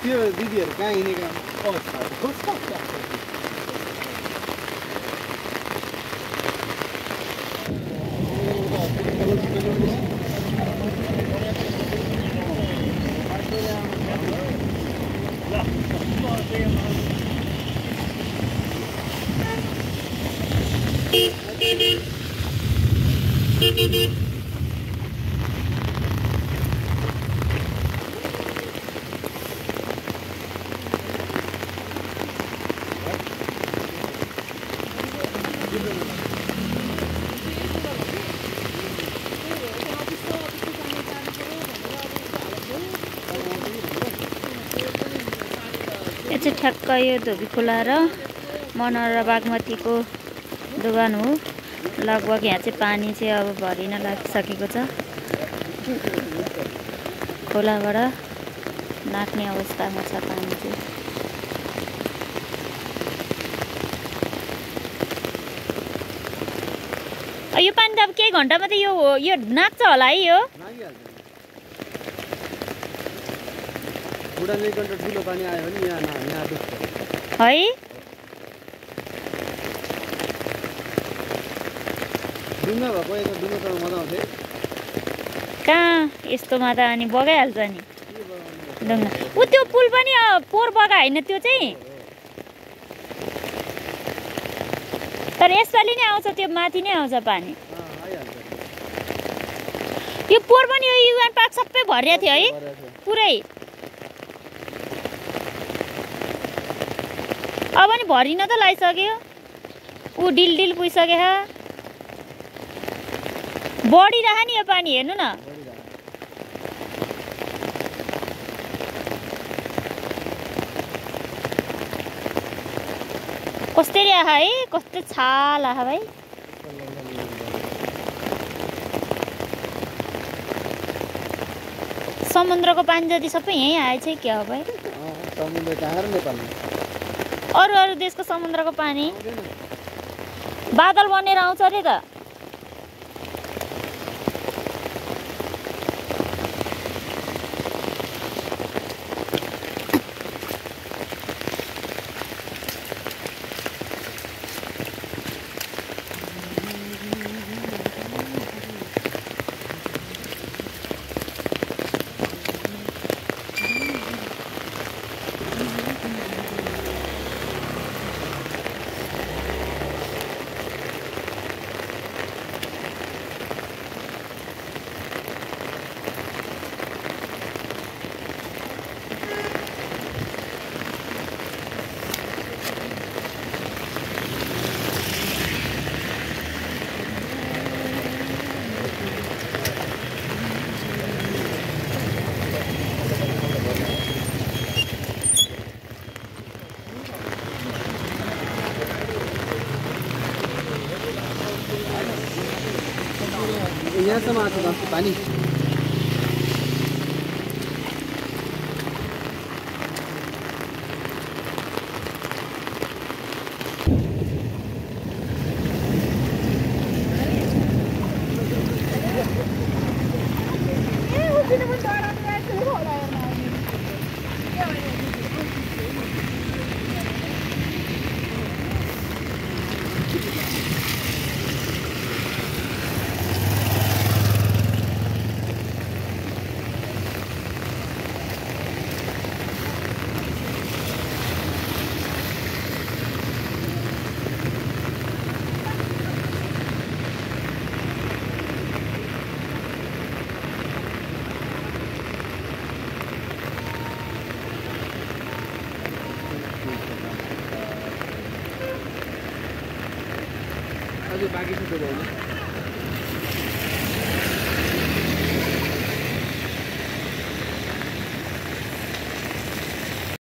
त्यो दिदीहरु कहाँ हिँडेका ठ्याक्क यो धोबी खोला र मनोहर बागमतीको दोभान हो। लगभग यहाँ चाहिँ पानी चाहिँ अब भरिन लागिसकेको छ। खोलाबाट नाग्ने अवस्थामा छ पानी चाहिँ। यो पानी त अब केही घन्टामा त यो नाग्छ होला है। यो बुढा नैकन्ट ठुलो पानी आयो भने यहाँ डुब्छ है। डुङ्गा भएको एक डुङ्गा त मजा आउँथ्यो। कहाँ यस्तोमा त अनि बगाइहाल्छ नि डुङ्गा। ऊ त्यो पुल पनि पोहोर बगा होइन त्यो चाहिँ, तर यसपालि नै आउँछ त्यो माथि नै आउँछ पानी। यो पोहोर पनि यो युएन पार्क सबै भरिएको थियो है पुरै। अब नि भरिन त लागिसक्यो। ऊ डिल पुगिसक्यो। बढिरह नि यो पानी हेर्नु न। कस्तरी आहा है, कस्तो छाल आहा भाइ। समुद्रको पानी जति सबै यहीँ आएछ क्या हो भाइ। अरू देशको समुद्रको पानी बादल बनेर आउँछ अरे त। यहाँसम्म आएको छ पानी। अझै बाँकी छ त्यो